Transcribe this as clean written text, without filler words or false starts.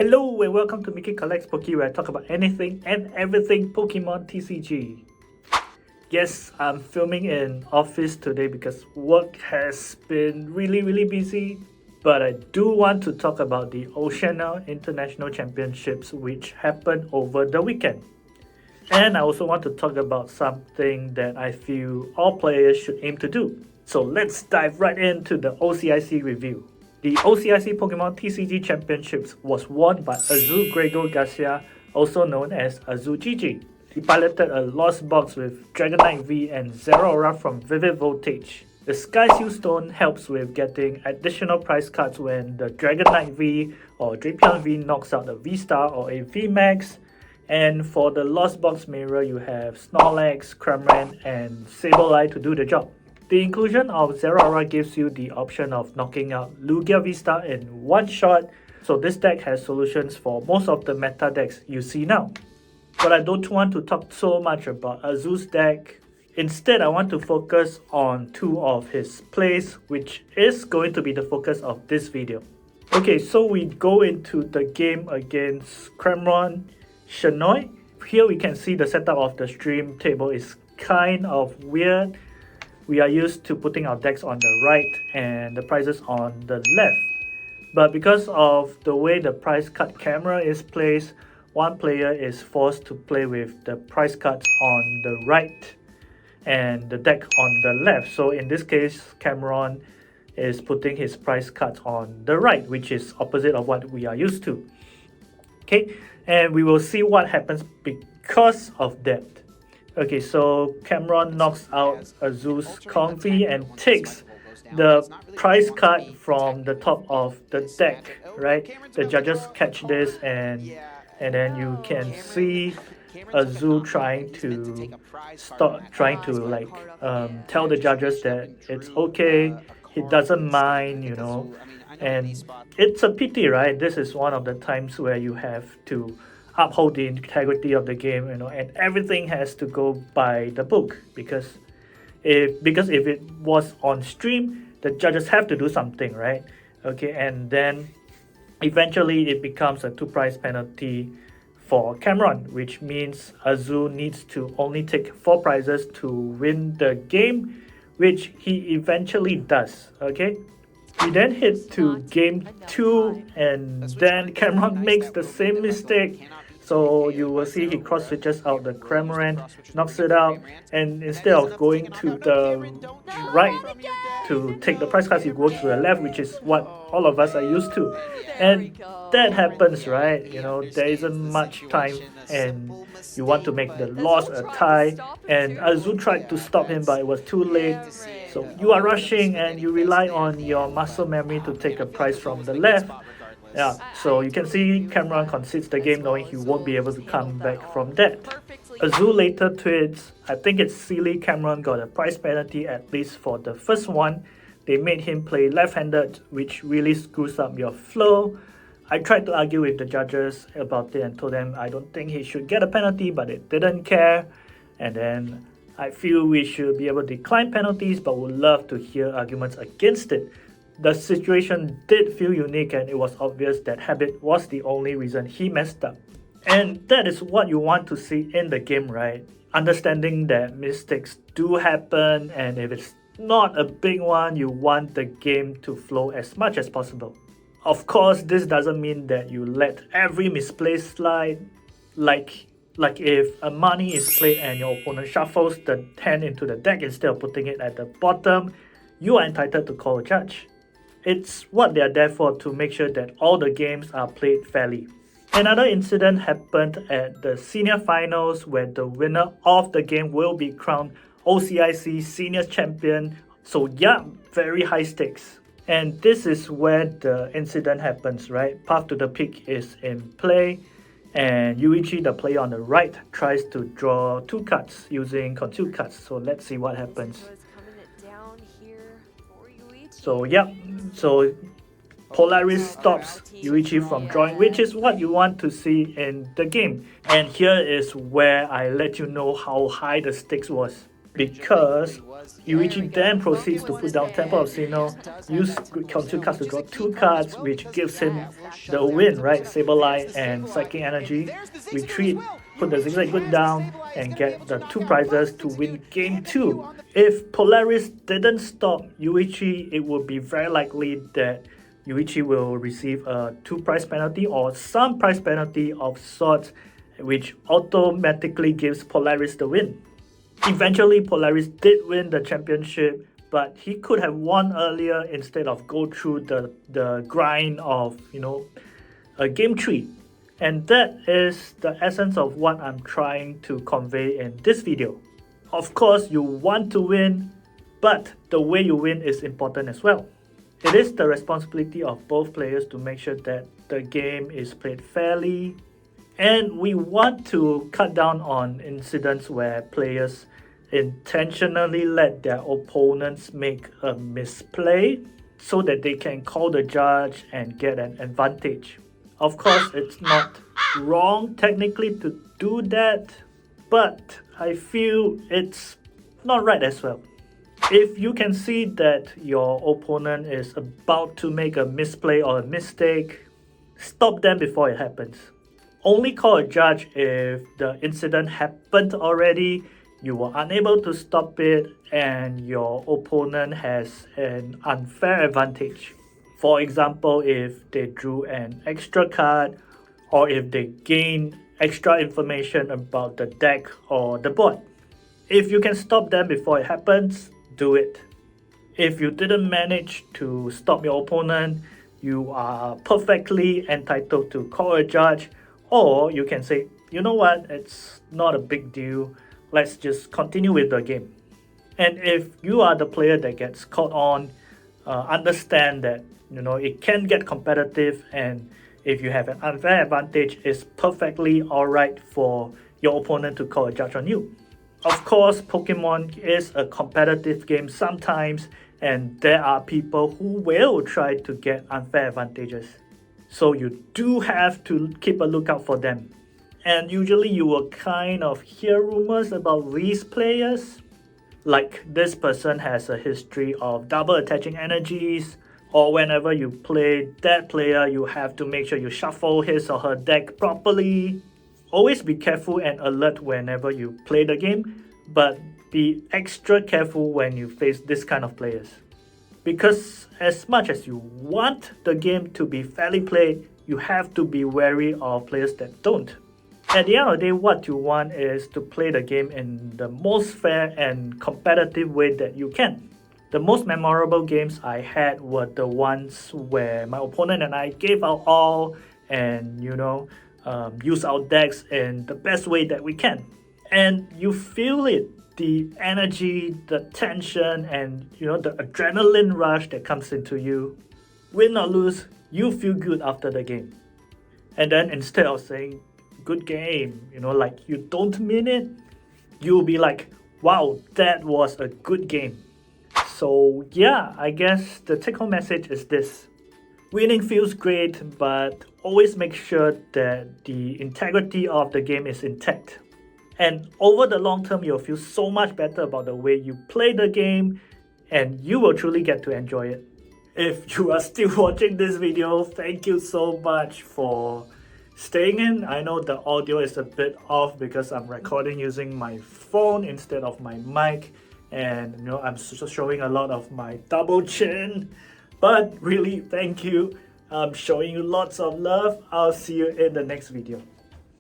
Hello and welcome to Mickey Collects Poke, where I talk about anything and everything Pokemon TCG. Yes, I'm filming in office today because work has been really busy, but I do want to talk about the Oceania International Championships which happened over the weekend. And I also want to talk about something that I feel all players should aim to do. So let's dive right into the OCIC review. The OCIC Pokemon TCG Championships was won by Azul Grego Garcia, also known as Azul GG. He piloted a Lost Box with Dragonite V and Zeraora from Vivid Voltage. The Sky Seal Stone helps with getting additional prize cards when the Dragonite V or Drapion V knocks out a V-Star or a V-Max. And for the Lost Box Mirror, you have Snorlax, Cramorant, and Sableye to do the job. The inclusion of Zeraora gives you the option of knocking out Lugia V-Star in one shot, so this deck has solutions for most of the meta decks you see now. But I don't want to talk so much about Azul's deck. Instead, I want to focus on two of his plays, which is going to be the focus of this video. Okay, so we go into the game against Cramorant Shinoy. Here we can see the setup of the stream table is kind of weird. We are used to putting our decks on the right and the prizes on the left. But because of the way the prize card camera is placed, one player is forced to play with the prize cards on the right and the deck on the left. So in this case, Cameron is putting his prize cards on the right, which is opposite of what we are used to. Okay, and we will see what happens because of that. Okay, so Cameron knocks out Azul's Comfy and takes the prize card from the top of the deck, right? The judges catch this and then you can see Azul trying to tell the judges that it's okay, he doesn't mind, and it's a pity, right? This is one of the times where you have to uphold the integrity of the game, and everything has to go by the book, because if it was on stream, the judges have to do something, right? Okay, and then eventually it becomes a 2 prize penalty for Cameron, which means Azul needs to only take 4 prizes to win the game, which he eventually does. Okay, we then hit to game 2, and then Cameron makes the same mistake. So you will see he cross switches out the Cramorant, knocks it out, and instead of going to the right to take the prize cards, you go to the left, which is what all of us are used to. And that happens, right? There isn't much time and you want to make the loss a tie, and Azul tried to stop him, but it was too late. So you are rushing and you rely on your muscle memory to take a prize from the left. Yeah, so you can see Cameron concedes the game knowing he won't be able to come back from that. Azul later tweets, "I think it's silly Cameron got a prize penalty at least for the first one. They made him play left-handed, which really screws up your flow. I tried to argue with the judges about it and told them I don't think he should get a penalty, but they didn't care. And then I feel we should be able to decline penalties, but would love to hear arguments against it. The situation did feel unique, and it was obvious that habit was the only reason he messed up." And that is what you want to see in the game, right? Understanding that mistakes do happen, and if it's not a big one, you want the game to flow as much as possible. Of course, this doesn't mean that you let every misplay slide. Like if a money is played and your opponent shuffles the hand into the deck instead of putting it at the bottom, you are entitled to call a judge. It's what they are there for, to make sure that all the games are played fairly. Another incident happened at the senior finals, where the winner of the game will be crowned OCIC Senior Champion. So yeah, very high stakes. And this is where the incident happens, right? Path to the Peak is in play, and Yuichi, the player on the right, tries to draw 2 cards using concealed cards. So let's see what happens. So Polaris stops Yuichi from drawing, which is what you want to see in the game. And here is where I let you know how high the stakes was. because Yuichi then proceeds to put down Temple of Sinnoh, use control cards to draw 2 cards, which gives him the win, right? Saberlight and Psychic Energy. Retreat, put the Zigzag Good down, and get the 2 prizes to win game 2. If Polaris didn't stop Yuichi, it would be very likely that Yuichi will receive a 2 prize penalty or some prize penalty of sorts, which automatically gives Polaris the win. Eventually, Polaris did win the championship, but he could have won earlier instead of go through the grind of, a game 3. And that is the essence of what I'm trying to convey in this video. Of course, you want to win, but the way you win is important as well. It is the responsibility of both players to make sure that the game is played fairly, and we want to cut down on incidents where players intentionally let their opponents make a misplay so that they can call the judge and get an advantage. Of course, it's not wrong technically to do that, but I feel it's not right as well. If you can see that your opponent is about to make a misplay or a mistake, stop them before it happens. Only call a judge if the incident happened already, you were unable to stop it, and your opponent has an unfair advantage. For example, if they drew an extra card, or if they gain extra information about the deck or the board. If you can stop them before it happens, do it. If you didn't manage to stop your opponent, you are perfectly entitled to call a judge, or you can say, you know what, it's not a big deal, let's just continue with the game. And if you are the player that gets caught on, understand that it can get competitive, and if you have an unfair advantage, it's perfectly alright for your opponent to call a judge on you. Of course, Pokemon is a competitive game sometimes, and there are people who will try to get unfair advantages. So you do have to keep a lookout for them. And usually you will kind of hear rumors about these players. Like, this person has a history of double attaching energies, or whenever you play that player, you have to make sure you shuffle his or her deck properly. Always be careful and alert whenever you play the game, but be extra careful when you face this kind of players. Because as much as you want the game to be fairly played, you have to be wary of players that don't. At the end of the day, what you want is to play the game in the most fair and competitive way that you can. The most memorable games I had were the ones where my opponent and I gave our all and use our decks in the best way that we can. And you feel it, the energy, the tension, and the adrenaline rush that comes into you. Win or lose, you feel good after the game. And then instead of saying, good game, like you don't mean it, you'll be like, wow, that was a good game. So yeah, I guess the take-home message is this. Winning feels great, but always make sure that the integrity of the game is intact. And over the long term, you'll feel so much better about the way you play the game, and you will truly get to enjoy it. If you are still watching this video, thank you so much for staying in. I know the audio is a bit off because I'm recording using my phone instead of my mic, and I'm showing a lot of my double chin, but really thank you. I'm showing you lots of love. I'll see you in the next video.